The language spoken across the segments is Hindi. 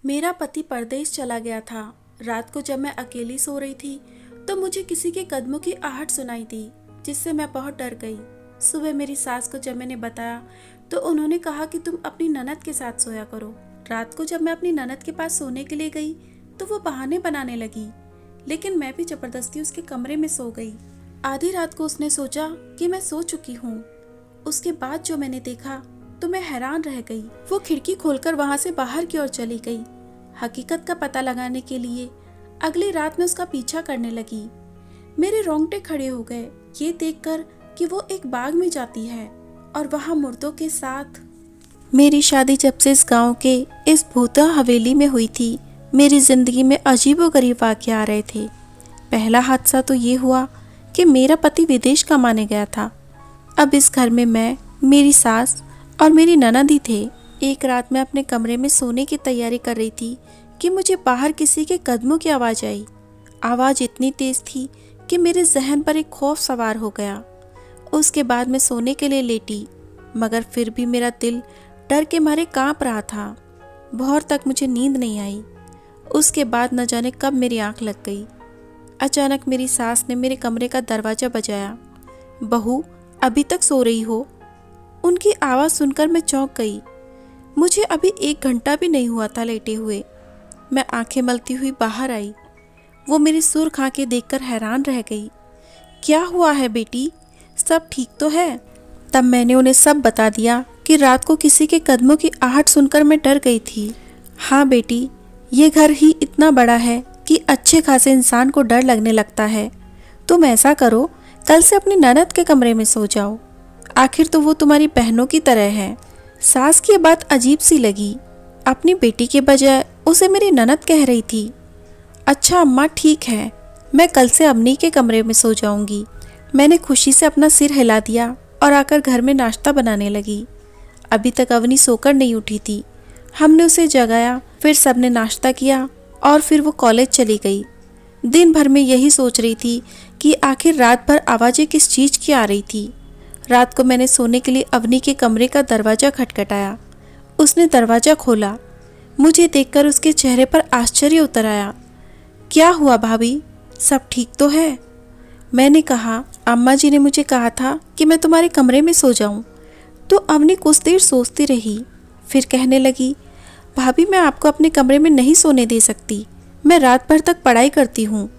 मेरा पति परदेश चला गया था। रात को जब मैं अकेली सो रही थी तो मुझे किसी के कदमों की आहट सुनाई दी, जिससे मैं बहुत डर गई। सुबह मेरी सास को जब मैंने बताया तो उन्होंने कहा कि तुम अपनी ननद के साथ सोया करो। रात को जब मैं अपनी ननद के पास सोने के लिए गई तो वो बहाने बनाने लगी, लेकिन मैं भी जबरदस्ती उसके कमरे में सो गई। आधी रात को उसने सोचा कि मैं सो चुकी हूँ। उसके बाद जो मैंने देखा तो मैं हैरान रह गई। वो खिड़की खोलकर वहां से बाहर की ओर चली गई। हकीकत का पता लगाने के लिए अगली रात में उसका पीछा करने लगी। मेरे रोंगटे खड़े हो गए ये देखकर कि वो एक बाग में जाती है और वहां मुर्दों के साथ। मेरी शादी जब से इस गांव के इस भूता हवेली में हुई थी, मेरी जिंदगी में अजीबोगरीब वाक़ये आ रहे थे। पहला हादसा तो ये हुआ कि मेरा पति विदेश कमाने गया था। अब इस घर में मैं, मेरी सास और मेरी ननद ही थे। एक रात मैं अपने कमरे में सोने की तैयारी कर रही थी कि मुझे बाहर किसी के कदमों की आवाज़ आई। आवाज़ इतनी तेज़ थी कि मेरे जहन पर एक खौफ सवार हो गया। उसके बाद मैं सोने के लिए लेटी, मगर फिर भी मेरा दिल डर के मारे कांप रहा था। भोर तक मुझे नींद नहीं आई। उसके बाद न जाने कब मेरी आंख लग गई। अचानक मेरी सास ने मेरे कमरे का दरवाज़ा बजाया। बहू, अभी तक सो रही हो? उनकी आवाज़ सुनकर मैं चौंक गई। मुझे अभी 1 घंटा भी नहीं हुआ था लेटे हुए। मैं आंखें मलती हुई बाहर आई। वो मेरी सुर्ख आंखें देखकर हैरान रह गई। क्या हुआ है बेटी, सब ठीक तो है? तब मैंने उन्हें सब बता दिया कि रात को किसी के कदमों की आहट सुनकर मैं डर गई थी। हाँ बेटी, ये घर ही इतना बड़ा है कि अच्छे खासे इंसान को डर लगने लगता है। तुम ऐसा करो, कल से अपनी ननद के कमरे में सो जाओ। आखिर तो वो तुम्हारी बहनों की तरह है। सास की बात अजीब सी लगी। अपनी बेटी के बजाय उसे मेरी ननद कह रही थी। अच्छा अम्मा, ठीक है, मैं कल से अवनी के कमरे में सो जाऊंगी। मैंने खुशी से अपना सिर हिला दिया और आकर घर में नाश्ता बनाने लगी। अभी तक अवनी सोकर नहीं उठी थी। हमने उसे जगाया, फिर सबने नाश्ता किया और फिर वो कॉलेज चली गई। दिन भर में यही सोच रही थी कि आखिर रात भर आवाज़ें किस चीज़ की आ रही थी। रात को मैंने सोने के लिए अवनी के कमरे का दरवाज़ा खटखटाया। उसने दरवाज़ा खोला। मुझे देखकर उसके चेहरे पर आश्चर्य उतर आया। क्या हुआ भाभी, सब ठीक तो है? मैंने कहा, अम्मा जी ने मुझे कहा था कि मैं तुम्हारे कमरे में सो जाऊं। तो अवनी कुछ देर सोचती रही, फिर कहने लगी, भाभी मैं आपको अपने कमरे में नहीं सोने दे सकती। मैं रात भर तक पढ़ाई करती हूँ।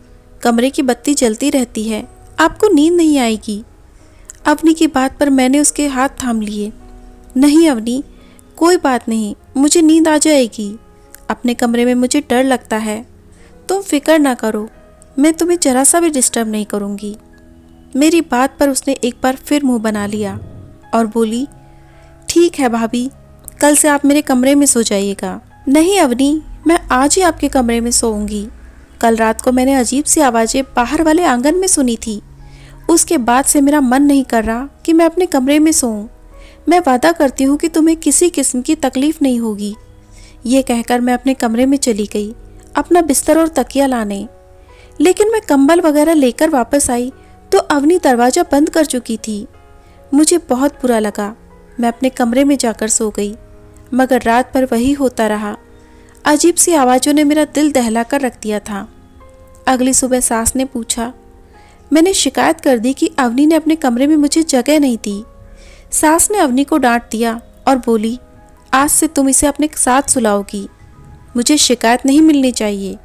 कमरे की बत्ती जलती रहती है, आपको नींद नहीं आएगी। अवनी की बात पर मैंने उसके हाथ थाम लिए। नहीं अवनी, कोई बात नहीं, मुझे नींद आ जाएगी। अपने कमरे में मुझे डर लगता है। तुम फिक्र ना करो, मैं तुम्हें जरा सा भी डिस्टर्ब नहीं करूँगी। मेरी बात पर उसने एक बार फिर मुंह बना लिया और बोली, ठीक है भाभी, कल से आप मेरे कमरे में सो जाइएगा। नहीं अवनी, मैं आज ही आपके कमरे में सोऊंगी। कल रात को मैंने अजीब सी आवाज़ें बाहर वाले आंगन में सुनी थी। उसके बाद से मेरा मन नहीं कर रहा कि मैं अपने कमरे में सोऊं। मैं वादा करती हूँ कि तुम्हें किसी किस्म की तकलीफ नहीं होगी। ये कहकर मैं अपने कमरे में चली गई, अपना बिस्तर और तकिया लाने। लेकिन मैं कंबल वगैरह लेकर वापस आई तो अवनी दरवाज़ा बंद कर चुकी थी। मुझे बहुत बुरा लगा। मैं अपने कमरे में जाकर सो गई, मगर रात भर वही होता रहा। अजीब सी आवाज़ों ने मेरा दिल दहला कर रख दिया था। अगली सुबह सास ने पूछा। मैंने शिकायत कर दी कि अवनी ने अपने कमरे में मुझे जगह नहीं दी। सास ने अवनी को डांट दिया और बोली, आज से तुम इसे अपने साथ सुलाओगी। मुझे शिकायत नहीं मिलनी चाहिए।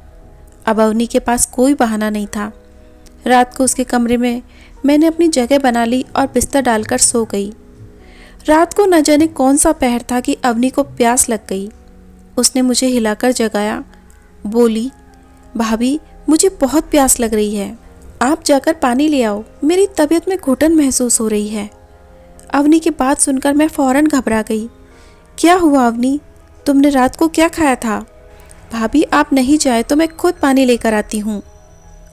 अब अवनी के पास कोई बहाना नहीं था। रात को उसके कमरे में मैंने अपनी जगह बना ली और बिस्तर डालकर सो गई। रात को न जाने कौन सा पहर था कि अवनी को प्यास लग गई। उसने मुझे हिलाकर जगाया, बोली, भाभी मुझे बहुत प्यास लग रही है, आप जाकर पानी ले आओ, मेरी तबीयत में घुटन महसूस हो रही है। अवनी की बात सुनकर मैं फौरन घबरा गई। क्या हुआ अवनी, तुमने रात को क्या खाया था? भाभी आप नहीं जाए तो मैं खुद पानी लेकर आती हूँ,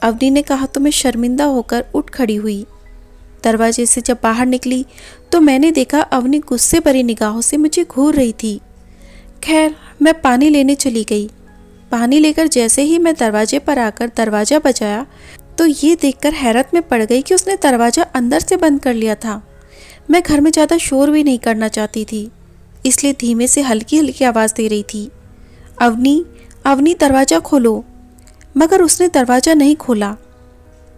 अवनी ने कहा तो मैं शर्मिंदा होकर उठ खड़ी हुई। दरवाजे से जब बाहर निकली तो मैंने देखा अवनी गुस्से भरी निगाहों से मुझे घूर रही थी। खैर मैं पानी लेने चली गई। पानी लेकर जैसे ही मैं दरवाजे पर आकर दरवाज़ा बजाया तो ये देखकर हैरत में पड़ गई कि उसने दरवाज़ा अंदर से बंद कर लिया था। मैं घर में ज़्यादा शोर भी नहीं करना चाहती थी, इसलिए धीमे से हल्की हल्की आवाज़ दे रही थी। अवनी, अवनी दरवाज़ा खोलो। मगर उसने दरवाज़ा नहीं खोला।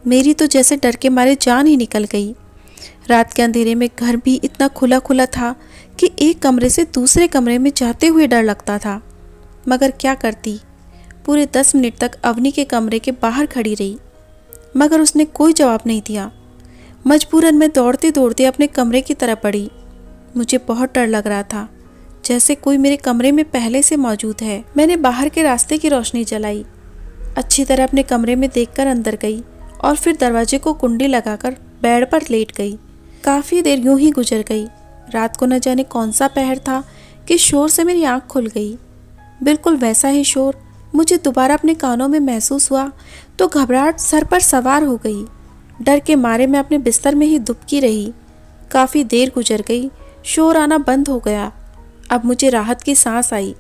मेरी तो जैसे डर के मारे जान ही निकल गई। रात के अंधेरे में घर भी इतना खुला खुला था कि एक कमरे से दूसरे कमरे में जाते हुए डर लगता था। मगर क्या करती, पूरे 10 मिनट तक अवनी के कमरे के बाहर खड़ी रही, मगर उसने कोई जवाब नहीं दिया। मजबूरन मैं दौड़ते दौड़ते अपने कमरे की तरफ बढ़ी। मुझे बहुत डर लग रहा था, जैसे कोई मेरे कमरे में पहले से मौजूद है। मैंने बाहर के रास्ते की रोशनी जलाई, अच्छी तरह अपने कमरे में देखकर अंदर गई और फिर दरवाजे को कुंडी लगाकर बेड पर लेट गई। काफ़ी देर यूं ही गुजर गई। रात को न जाने कौन सा पहर था कि शोर से मेरी आंख खुल गई। बिल्कुल वैसा ही शोर मुझे दोबारा अपने कानों में महसूस हुआ तो घबराहट सर पर सवार हो गई। डर के मारे मैं अपने बिस्तर में ही दुबकी रही। काफ़ी देर गुजर गई, शोर आना बंद हो गया। अब मुझे राहत की सांस आई।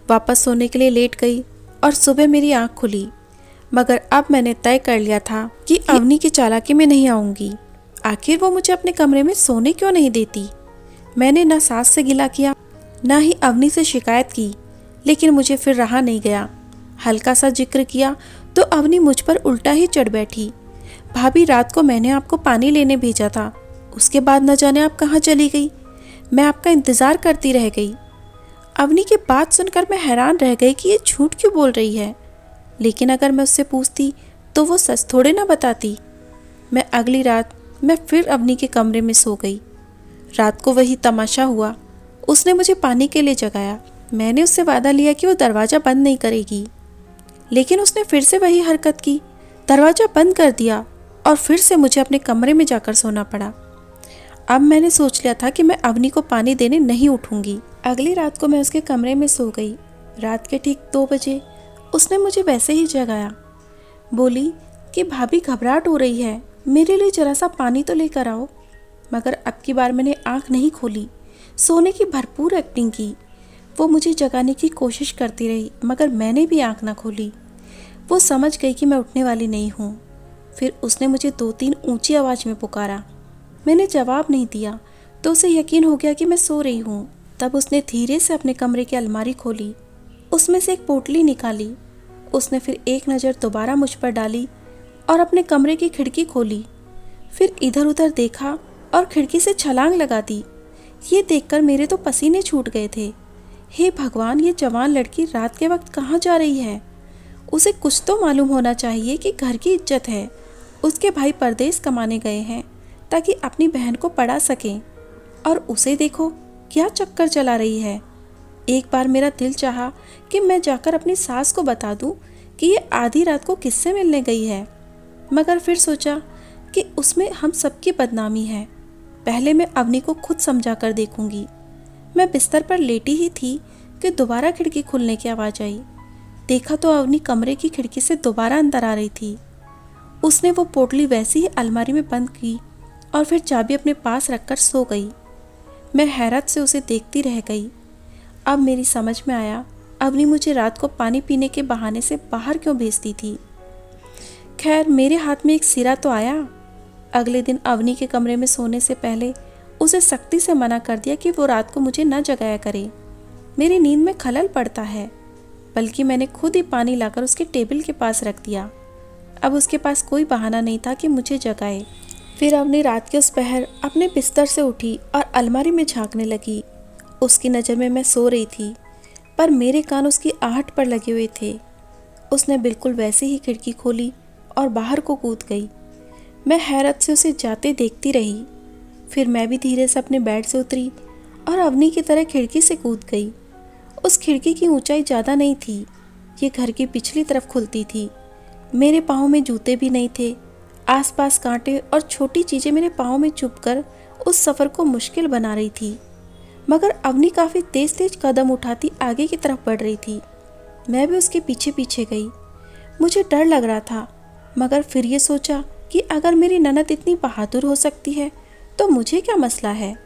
वापस सोने के लिए लेट गई और सुबह मेरी आंख खुली। मगर अब मैंने तय कर लिया था कि अवनी की चालाकी में नहीं आऊँगी। आखिर वो मुझे अपने कमरे में सोने क्यों नहीं देती। मैंने ना सास से गिला किया, ना ही अवनी से शिकायत की, लेकिन मुझे फिर रहा नहीं गया। हल्का सा जिक्र किया तो अवनी मुझ पर उल्टा ही चढ़ बैठी। भाभी, रात को मैंने आपको पानी लेने भेजा था, उसके बाद न जाने आप कहाँ चली गई। मैं आपका इंतज़ार करती रह गई। अवनी की बात सुनकर मैं हैरान रह गई कि ये झूठ क्यों बोल रही है। लेकिन अगर मैं उससे पूछती तो वो सच थोड़े ना बताती। मैं अगली रात मैं फिर अवनी के कमरे में सो गई। रात को वही तमाशा हुआ। उसने मुझे पानी के लिए जगाया। मैंने उससे वादा लिया कि वो दरवाज़ा बंद नहीं करेगी, लेकिन उसने फिर से वही हरकत की, दरवाज़ा बंद कर दिया और फिर से मुझे अपने कमरे में जाकर सोना पड़ा। अब मैंने सोच लिया था कि मैं अवनी को पानी देने नहीं उठूंगी। अगली रात को मैं उसके कमरे में सो गई। रात के ठीक 2 बजे उसने मुझे वैसे ही जगाया। बोली कि भाभी, घबराहट हो रही है, मेरे लिए जरा सा पानी तो लेकर आओ। मगर अब की बार मैंने आंख नहीं खोली, सोने की भरपूर एक्टिंग की। वो मुझे जगाने की कोशिश करती रही, मगर मैंने भी आंख ना खोली। वो समझ गई कि मैं उठने वाली नहीं हूँ। फिर उसने मुझे 2-3 ऊंची आवाज़ में पुकारा। मैंने जवाब नहीं दिया तो उसे यकीन हो गया कि मैं सो रही हूँ। तब उसने धीरे से अपने कमरे की अलमारी खोली, उसमें से एक पोटली निकाली। उसने फिर एक नज़र दोबारा मुझ पर डाली और अपने कमरे की खिड़की खोली। फिर इधर उधर देखा और खिड़की से छलांग लगा दी। ये देखकर मेरे तो पसीने छूट गए थे। हे भगवान, ये जवान लड़की रात के वक्त कहाँ जा रही है। उसे कुछ तो मालूम होना चाहिए कि घर की इज्जत है। उसके भाई परदेश कमाने गए हैं ताकि अपनी बहन को पढ़ा सकें, और उसे देखो क्या चक्कर चला रही है। एक बार मेरा दिल चाहा कि मैं जाकर अपनी सास को बता दूं कि ये आधी रात को किससे मिलने गई है, मगर फिर सोचा कि उसमें हम सबकी बदनामी है। पहले मैं अवनी को खुद समझा कर देखूंगी। मैं बिस्तर पर लेटी ही थी कि दोबारा खिड़की खुलने की आवाज़ आई। देखा तो अवनी कमरे की खिड़की से दोबारा अंदर आ रही थी। उसने वो पोटली वैसी ही अलमारी में बंद की और फिर चाबी अपने पास रखकर सो गई। मैं हैरत से उसे देखती रह गई। अब मेरी समझ में आया, अवनी मुझे रात को पानी पीने के बहाने से बाहर क्यों भेजती थी। खैर, मेरे हाथ में एक सिरा तो आया। अगले दिन अवनी के कमरे में सोने से पहले उसे सख्ती से मना कर दिया कि वो रात को मुझे न जगाया करे, मेरी नींद में खलल पड़ता है। बल्कि मैंने खुद ही पानी लाकर उसके टेबल के पास रख दिया। अब उसके पास कोई बहाना नहीं था कि मुझे जगाए। फिर अवनी रात के उस पहर अपने बिस्तर से उठी और अलमारी में झांकने लगी। उसकी नज़र में मैं सो रही थी, पर मेरे कान उसकी आहट पर लगे हुए थे। उसने बिल्कुल वैसे ही खिड़की खोली और बाहर को कूद गई। मैं हैरत से उसे जाते देखती रही। फिर मैं भी धीरे से अपने बेड से उतरी और अवनी की तरह खिड़की से कूद गई। उस खिड़की की ऊंचाई ज़्यादा नहीं थी, ये घर की पिछली तरफ खुलती थी। मेरे पाँव में जूते भी नहीं थे। आसपास कांटे और छोटी चीज़ें मेरे पाँव में चुभकर उस सफ़र को मुश्किल बना रही थी। मगर अवनी काफ़ी तेज़ तेज़ कदम उठाती आगे की तरफ बढ़ रही थी। मैं भी उसके पीछे पीछे गई। मुझे डर लग रहा था, मगर फिर ये सोचा कि अगर मेरी ननद इतनी बहादुर हो सकती है तो मुझे क्या मसला है,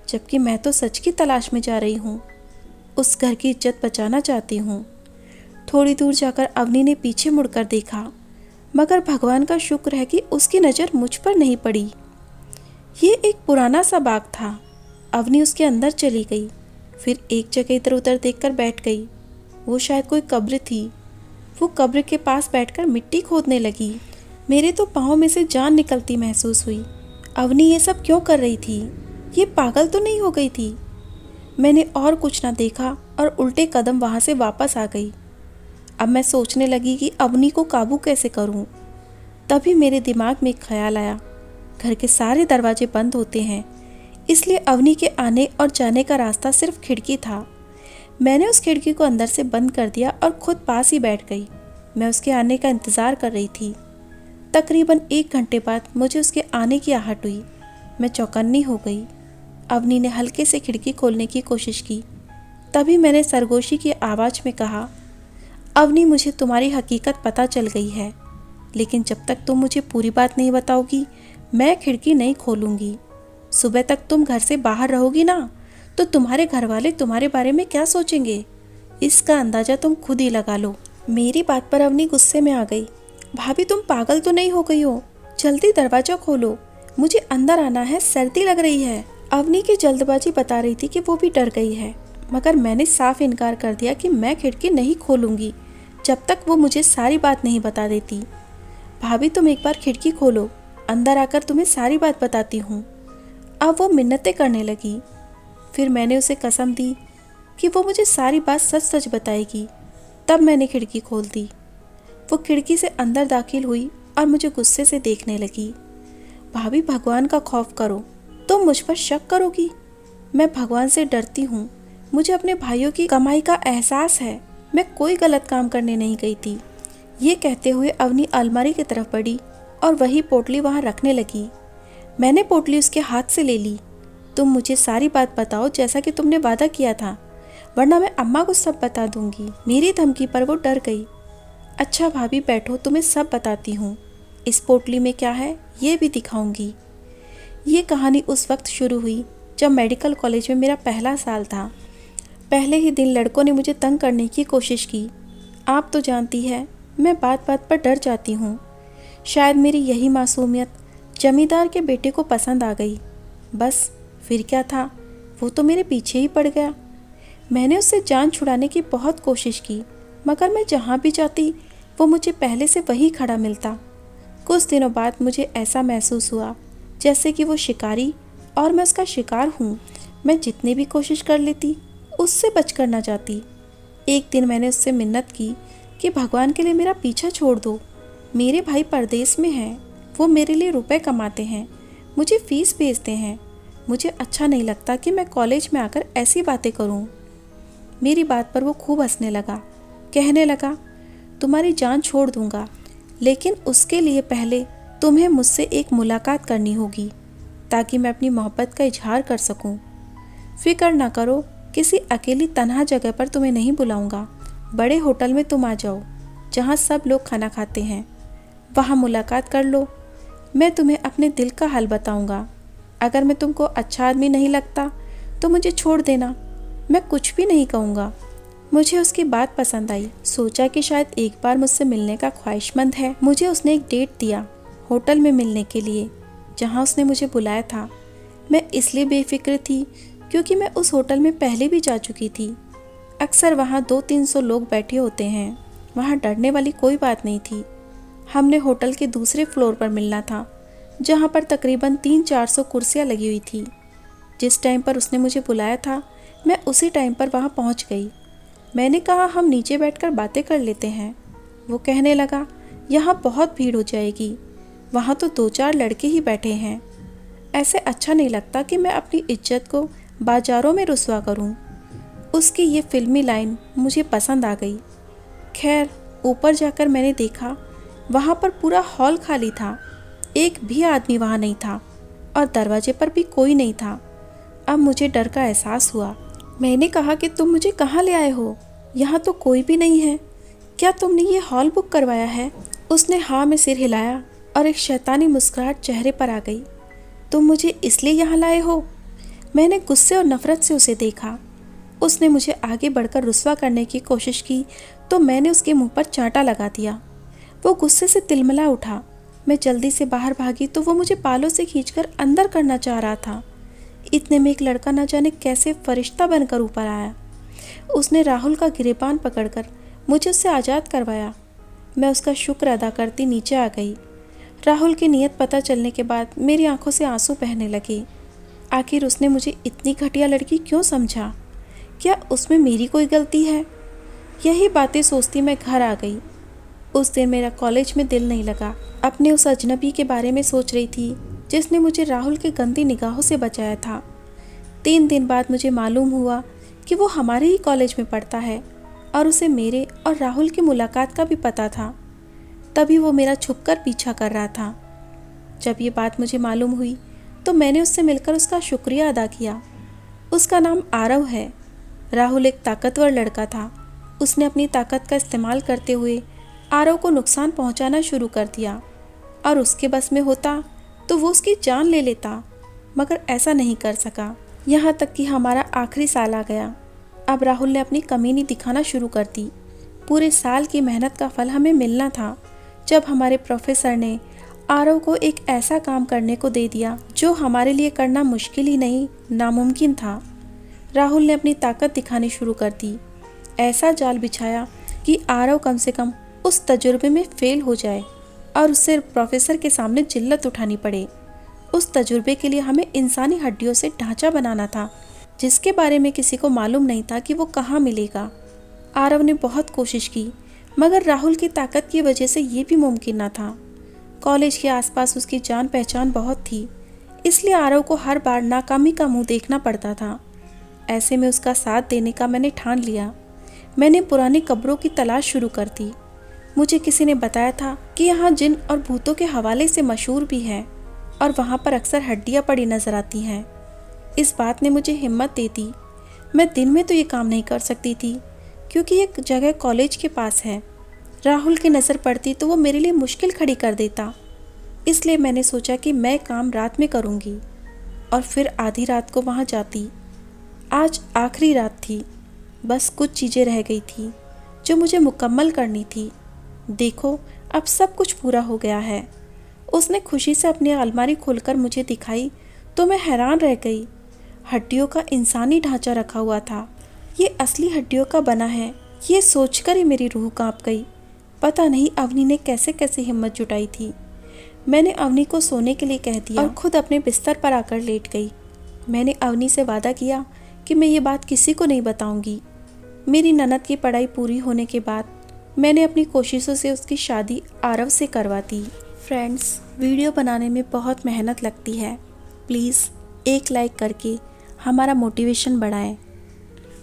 जबकि मैं तो सच की तलाश में जा रही हूँ। उस घर की इज्जत बचाना चाहती हूँ। थोड़ी दूर जाकर अवनी ने पीछे मुड़कर देखा, मगर भगवान का शुक्र है कि उसकी नज़र मुझ पर नहीं पड़ी। ये एक पुराना सा बाग था। अवनी उसके अंदर चली गई, फिर एक जगह इधर उधर देखकर बैठ गई। वो शायद कोई कब्र थी। वो कब्र के पास बैठकर मिट्टी खोदने लगी। मेरे तो पाँव में से जान निकलती महसूस हुई। अवनी ये सब क्यों कर रही थी? ये पागल तो नहीं हो गई थी? मैंने और कुछ ना देखा और उल्टे कदम वहाँ से वापस आ गई। अब मैं सोचने लगी कि अवनी को काबू कैसे करूँ। तभी मेरे दिमाग में एक ख्याल आया। घर के सारे दरवाजे बंद होते हैं, इसलिए अवनी के आने और जाने का रास्ता सिर्फ खिड़की था। मैंने उस खिड़की को अंदर से बंद कर दिया और खुद पास ही बैठ गई। मैं उसके आने का इंतज़ार कर रही थी। तकरीबन 1 घंटे बाद मुझे उसके आने की आहट हुई। मैं चौकन्नी हो गई। अवनी ने हल्के से खिड़की खोलने की कोशिश की। तभी मैंने सरगोशी की आवाज़ में कहा, अवनी, मुझे तुम्हारी हकीकत पता चल गई है, लेकिन जब तक तुम मुझे पूरी बात नहीं बताओगी मैं खिड़की नहीं खोलूँगी। सुबह तक तुम घर से बाहर रहोगी ना, तो तुम्हारे घर वाले तुम्हारे बारे में क्या सोचेंगे, इसका अंदाज़ा तुम खुद ही लगा लो। मेरी बात पर अवनी गुस्से में आ गई। भाभी, तुम पागल तो नहीं हो गई हो? जल्दी दरवाज़ा खोलो, मुझे अंदर आना है, सर्दी लग रही है। अवनी की जल्दबाजी बता रही थी कि वो भी डर गई है, मगर मैंने साफ इनकार कर दिया कि मैं खिड़की नहीं खोलूँगी जब तक वो मुझे सारी बात नहीं बता देती। भाभी, तुम एक बार खिड़की खोलो, अंदर आकर तुम्हें सारी बात बताती हूँ। अब वो मिन्नतें करने लगी। फिर मैंने उसे कसम दी कि वो मुझे सारी बात सच सच बताएगी। तब मैंने खिड़की खोल दी। वो खिड़की से अंदर दाखिल हुई और मुझे गुस्से से देखने लगी। भाभी, भगवान का खौफ करो, तुम मुझ पर शक करोगी? मैं भगवान से डरती हूँ। मुझे अपने भाइयों की कमाई का एहसास है। मैं कोई गलत काम करने नहीं गई थी। ये कहते हुए अवनी अलमारी की तरफ बढ़ी और वही पोटली वहाँ रखने लगी। मैंने पोटली उसके हाथ से ले ली। तुम मुझे सारी बात बताओ जैसा कि तुमने वादा किया था, वरना मैं अम्मा को सब बता दूंगी। मेरी धमकी पर वो डर गई। अच्छा भाभी, बैठो, तुम्हें सब बताती हूँ। इस पोटली में क्या है ये भी दिखाऊंगी। ये कहानी उस वक्त शुरू हुई जब मेडिकल कॉलेज में मेरा पहला साल था। पहले ही दिन लड़कों ने मुझे तंग करने की कोशिश की। आप तो जानती है मैं बात बात पर डर जाती हूँ। शायद मेरी यही मासूमियत जमींदार के बेटे को पसंद आ गई। बस फिर क्या था, वो तो मेरे पीछे ही पड़ गया। मैंने उससे जान छुड़ाने की बहुत कोशिश की, मगर मैं जहाँ भी जाती वो मुझे पहले से वही खड़ा मिलता। कुछ दिनों बाद मुझे ऐसा महसूस हुआ जैसे कि वो शिकारी और मैं उसका शिकार हूँ। मैं जितनी भी कोशिश कर लेती उससे बचकर न जाती। एक दिन मैंने उससे मिन्नत की कि भगवान के लिए मेरा पीछा छोड़ दो। मेरे भाई परदेश में हैं, वो मेरे लिए रुपए कमाते हैं, मुझे फीस भेजते हैं। मुझे अच्छा नहीं लगता कि मैं कॉलेज में आकर ऐसी बातें करूं। मेरी बात पर वो खूब हंसने लगा। कहने लगा, तुम्हारी जान छोड़ दूंगा, लेकिन उसके लिए पहले तुम्हें मुझसे एक मुलाकात करनी होगी ताकि मैं अपनी मोहब्बत का इजहार कर सकूं। फिक्र ना करो, किसी अकेली तन्हा जगह पर तुम्हें नहीं बुलाऊंगा। बड़े होटल में तुम आ जाओ जहां सब लोग खाना खाते हैं, वहां मुलाकात कर लो। मैं तुम्हें अपने दिल का हाल बताऊंगा। अगर मैं तुमको अच्छा आदमी नहीं लगता तो मुझे छोड़ देना, मैं कुछ भी नहीं कहूँगा। मुझे उसकी बात पसंद आई। सोचा कि शायद एक बार मुझसे मिलने का ख्वाहिशमंद है। मुझे उसने एक डेट दिया होटल में मिलने के लिए जहाँ उसने मुझे बुलाया था। मैं इसलिए बेफिक्र थी क्योंकि मैं उस होटल में पहले भी जा चुकी थी। अक्सर वहाँ 200-300 लोग बैठे होते हैं। वहाँ डरने वाली कोई बात नहीं थी। हमने होटल के दूसरे फ्लोर पर मिलना था जहाँ पर तकरीबन 300-400 कुर्सियाँ लगी हुई थी। जिस टाइम पर उसने मुझे बुलाया था मैं उसी टाइम पर वहाँ पहुँच गई। मैंने कहा, हम नीचे बैठकर बातें कर लेते हैं। वो कहने लगा, यहाँ बहुत भीड़ हो जाएगी, वहाँ तो 2-4 लड़के ही बैठे हैं। ऐसे अच्छा नहीं लगता कि मैं अपनी इज्जत को बाजारों में रुसवा करूँ। उसकी ये फिल्मी लाइन मुझे पसंद आ गई। खैर, ऊपर जाकर मैंने देखा वहाँ पर पूरा हॉल खाली था। एक भी आदमी वहाँ नहीं था और दरवाजे पर भी कोई नहीं था। अब मुझे डर का एहसास हुआ। मैंने कहा कि तुम मुझे कहाँ ले आए हो? यहाँ तो कोई भी नहीं है। क्या तुमने ये हॉल बुक करवाया है? उसने हाँ में सिर हिलाया और एक शैतानी मुस्कुराहट चेहरे पर आ गई। तुम मुझे इसलिए यहाँ लाए हो? मैंने गुस्से और नफरत से उसे देखा। उसने मुझे आगे बढ़कर रुस्वा करने की कोशिश की तो मैंने उसके मुंह पर चांटा लगा दिया। वो गुस्से से तिलमिला उठा। मैं जल्दी से बाहर भागी तो वो मुझे बालों से खींचकर अंदर करना चाह रहा था। इतने में एक लड़का न जाने कैसे फरिश्ता बनकर ऊपर आया। उसने राहुल का गिरेबान पकड़कर मुझे उससे आज़ाद करवाया। मैं उसका शुक्र अदा करती नीचे आ गई। राहुल की नीयत पता चलने के बाद मेरी आंखों से आंसू बहने लगे। आखिर उसने मुझे इतनी घटिया लड़की क्यों समझा? क्या उसमें मेरी कोई गलती है? यही बातें सोचती मैं घर आ गई। उस दिन मेरा कॉलेज में दिल नहीं लगा। अपने उस अजनबी के बारे में सोच रही थी जिसने मुझे राहुल की गंदी निगाहों से बचाया था। 3 दिन बाद मुझे मालूम हुआ कि वो हमारे ही कॉलेज में पढ़ता है और उसे मेरे और राहुल की मुलाकात का भी पता था। तभी वो मेरा छुपकर पीछा कर रहा था। जब ये बात मुझे मालूम हुई तो मैंने उससे मिलकर उसका शुक्रिया अदा किया। उसका नाम आरव है। राहुल एक ताकतवर लड़का था। उसने अपनी ताकत का इस्तेमाल करते हुए आरव को नुकसान पहुंचाना शुरू कर दिया और उसके बस में होता तो वो उसकी जान ले लेता, मगर ऐसा नहीं कर सका। यहाँ तक कि हमारा आखिरी साल आ गया। अब राहुल ने अपनी कमीनी दिखाना शुरू कर दी। पूरे साल की मेहनत का फल हमें मिलना था जब हमारे प्रोफेसर ने आरव को एक ऐसा काम करने को दे दिया जो हमारे लिए करना मुश्किल ही नहीं, नामुमकिन था। राहुल ने अपनी ताकत दिखानी शुरू कर दी। ऐसा जाल बिछाया कि आरव कम से कम उस तजुर्बे में फेल हो जाए और उससे प्रोफेसर के सामने जिल्लत उठानी पड़े। उस तजुर्बे के लिए हमें इंसानी हड्डियों से ढांचा बनाना था जिसके बारे में किसी को मालूम नहीं था कि वो कहाँ मिलेगा। आरव ने बहुत कोशिश की, मगर राहुल की ताकत की वजह से ये भी मुमकिन न था। कॉलेज के आसपास उसकी जान पहचान बहुत थी, इसलिए आरव को हर बार नाकामी का मुंह देखना पड़ता था। ऐसे में उसका साथ देने का मैंने ठान लिया। मैंने पुरानी कब्रों की तलाश शुरू कर दी। मुझे किसी ने बताया था कि यहाँ जिन और भूतों के हवाले से मशहूर भी है और वहाँ पर अक्सर हड्डियाँ पड़ी नजर आती हैं। इस बात ने मुझे हिम्मत दे दी। मैं दिन में तो ये काम नहीं कर सकती थी क्योंकि ये जगह कॉलेज के पास है। राहुल की नज़र पड़ती तो वो मेरे लिए मुश्किल खड़ी कर देता। इसलिए मैंने सोचा कि मैं काम रात में करूँगी और फिर आधी रात को वहाँ जाती। आज आखिरी रात थी। बस कुछ चीज़ें रह गई थी जो मुझे मुकम्मल करनी थी। देखो, अब सब कुछ पूरा हो गया है। उसने खुशी से अपनी अलमारी खोलकर मुझे दिखाई तो मैं हैरान रह गई। हड्डियों का इंसानी ढांचा रखा हुआ था। ये असली हड्डियों का बना है। ये सोचकर ही मेरी रूह कांप गई। पता नहीं अवनी ने कैसे कैसे हिम्मत जुटाई थी। मैंने अवनी को सोने के लिए कह दिया और खुद अपने बिस्तर पर आकर लेट गई। मैंने अवनी से वादा किया कि मैं ये बात किसी को नहीं बताऊंगी। मेरी ननद की पढ़ाई पूरी होने के बाद मैंने अपनी कोशिशों से उसकी शादी आरव से करवा दी। फ्रेंड्स, वीडियो बनाने में बहुत मेहनत लगती है। प्लीज़ एक लाइक करके हमारा मोटिवेशन बढ़ाएं।